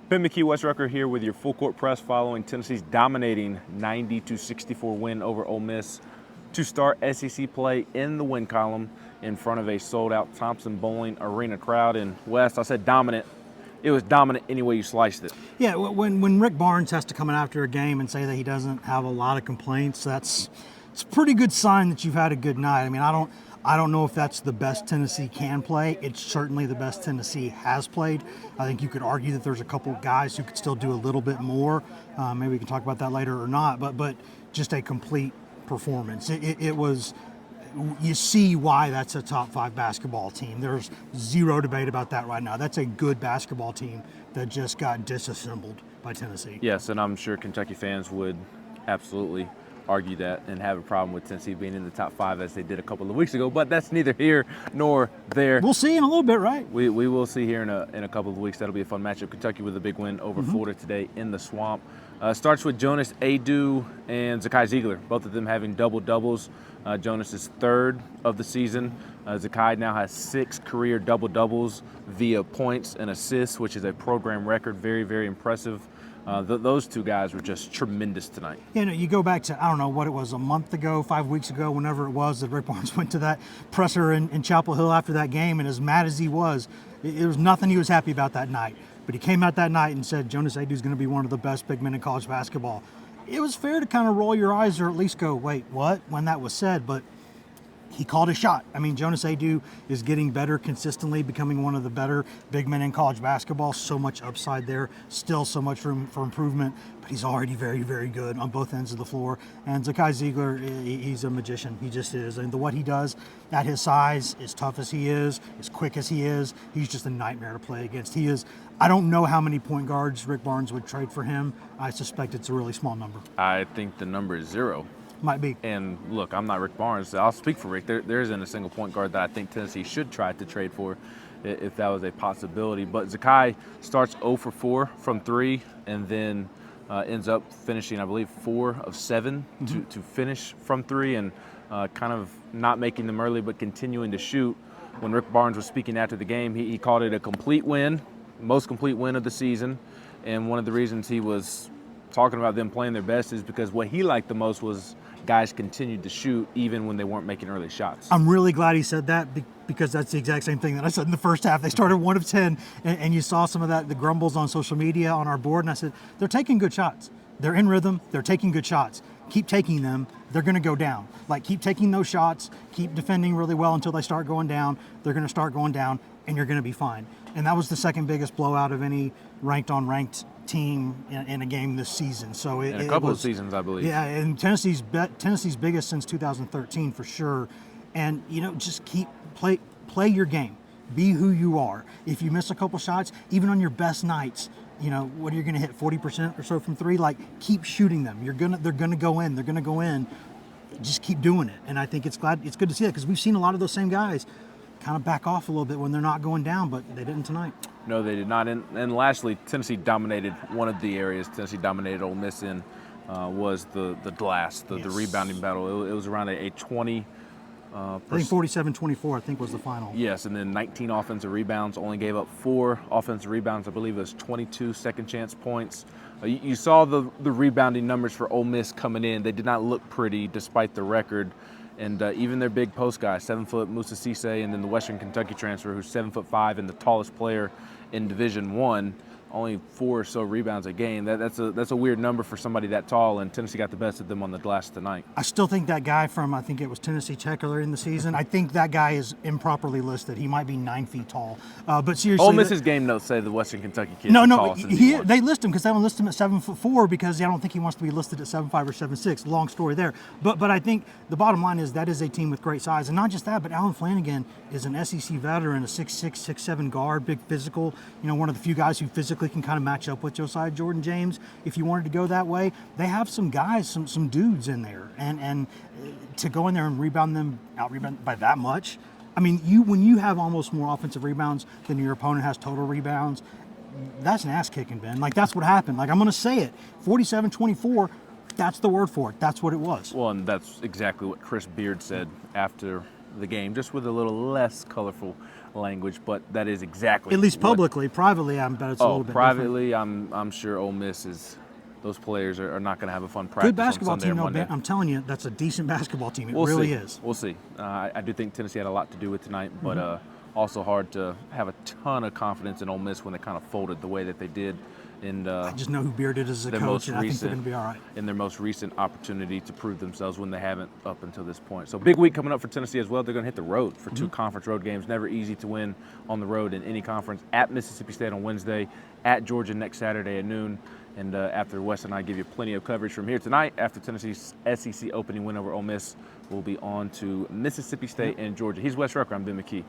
Ben McKee, West Rucker here with your full court press following Tennessee's dominating 90-64 win over Ole Miss to start SEC play in the win column in front of a sold-out Thompson-Boling Arena crowd. And West, I said dominant. It was dominant any way you sliced it. Yeah, when Rick Barnes has to come in after a game and say that he doesn't have a lot of complaints, it's a pretty good sign that you've had a good night. I mean, I don't know if that's the best Tennessee can play. It's certainly the best Tennessee has played. I think you could argue that there's a couple of guys who could still do a little bit more. Maybe we can talk about that later or not, but just a complete performance. It was, you see why that's a top 5 basketball team. There's zero debate about that right now. That's a good basketball team that just got disassembled by Tennessee. Yes, and I'm sure Kentucky fans would absolutely argue that and have a problem with Tennessee being in the top 5 as they did a couple of weeks ago, but that's neither here nor there. We'll see in a little bit, right? We will see here in a couple of weeks. That'll be a fun matchup. Kentucky with a big win over Florida today in the Swamp. Starts with Jonas Aidoo and Zakai Ziegler, both of them having double-doubles. Jonas is 3rd of the season. Zakai now has 6 career double-doubles via points and assists, which is a program record. Very, very impressive. Those two guys were just tremendous tonight. You know, you go back to, I don't know what it was, a month ago, 5 weeks ago, whenever it was that Rick Barnes went to that presser in Chapel Hill after that game, and as mad as he was, it was nothing he was happy about that night. But he came out that night and said Jonas Aidoo is going to be one of the best big men in college basketball. It was fair to kind of roll your eyes or at least go, wait, what? When that was said, but he called a shot. I mean, Jonas Aidoo is getting better consistently, becoming one of the better big men in college basketball. So much upside there, still so much room for improvement, but he's already very, very good on both ends of the floor. And Zakai Ziegler, he's a magician. He just is. And what he does at his size, as tough as he is, as quick as he is, he's just a nightmare to play against. He is. I don't know how many point guards Rick Barnes would trade for him. I suspect it's a really small number. I think the number is 0. Might be. And look, I'm not Rick Barnes. I'll speak for Rick. There isn't a single point guard that I think Tennessee should try to trade for if that was a possibility. But Zakai starts 0 for 4 from 3 and then ends up finishing, I believe, 4 of 7 to finish from 3 and kind of not making them early but continuing to shoot. When Rick Barnes was speaking after the game, he called it a complete win, most complete win of the season. And one of the reasons he was talking about them playing their best is because what he liked the most was guys continued to shoot even when they weren't making early shots. I'm really glad he said that because that's the exact same thing that I said in the first half. They started 1 of 10, and you saw some of that, the grumbles on social media, on our board, and I said, they're taking good shots. They're in rhythm. They're taking good shots. Keep taking them. They're going to go down. Like, keep taking those shots. Keep defending really well until they start going down. They're going to start going down, and you're going to be fine. And that was the second biggest blowout of any ranked team in a game this season. So in a couple of seasons, I believe. Yeah, and Tennessee's biggest since 2013 for sure. And just play your game. Be who you are. If you miss a couple shots, even on your best nights, what are you going to hit 40% or so from 3? Like, keep shooting them. They're going to go in. They're going to go in. Just keep doing it. And I think it's good to see that because we've seen a lot of those same guys kind of back off a little bit when they're not going down, but they didn't tonight. No, they did not. And lastly, Tennessee dominated one of the areas Tennessee dominated Ole Miss in was the glass, the rebounding battle. It was around a 20. I think 47-24, I think, was the final. Yes, and then 19 offensive rebounds, only gave up 4 offensive rebounds. I believe it was 22 second chance points. You saw the rebounding numbers for Ole Miss coming in. They did not look pretty despite the record. And even their big post guy, 7-foot Musa Cisse, and then the Western Kentucky transfer, who's 7'5" and the tallest player in Division I, only 4 or so rebounds a game. That's a weird number for somebody that tall, and Tennessee got the best of them on the glass tonight. I still think that guy from, I think it was Tennessee Tech earlier in the season, I think that guy is improperly listed. He might be 9 feet tall. But seriously, Ole Miss's game notes say the Western Kentucky kid. No, they list him because they don't list him at 7'4" because I don't think he wants to be listed at 7'5" or 7'6". Long story there. But I think the bottom line is that is a team with great size, and not just that, but Alan Flanagan is an SEC veteran, a 6'6", 6'7" guard, big physical. One of the few guys who physically can kind of match up with Josiah Jordan-James. If you wanted to go that way, they have some guys, some dudes in there, and to go in there and out-rebound by that much. I mean, when you have almost more offensive rebounds than your opponent has total rebounds, that's an ass kicking, Ben. Like, that's what happened. Like, I'm going to say it, 47-24. That's the word for it. That's what it was. Well, and that's exactly what Chris Beard said after the game, just with a little less colorful language. But that is exactly At least what- publicly. Privately, I bet it's a little bit different. privately, I'm sure Ole Miss is. Those players are not going to have a fun practice. Good basketball on Sunday team, or though, Monday. Ben. I'm telling you, that's a decent basketball team. It We'll really see. is. We'll see. I do think Tennessee had a lot to do with tonight, but also hard to have a ton of confidence in Ole Miss when they kind of folded the way that they did in I just know who Bearded is as a their coach, most and I think they're recent going to be all right. in their most recent opportunity to prove themselves when they haven't up until this point. So big week coming up for Tennessee as well. They're going to hit the road for two conference road games. Never easy to win on the road in any conference. At Mississippi State on Wednesday, at Georgia next Saturday at noon. And after Wes and I give you plenty of coverage from here tonight, after Tennessee's SEC opening win over Ole Miss, we'll be on to Mississippi State and Georgia. He's Wes Rucker. I'm Ben McKee.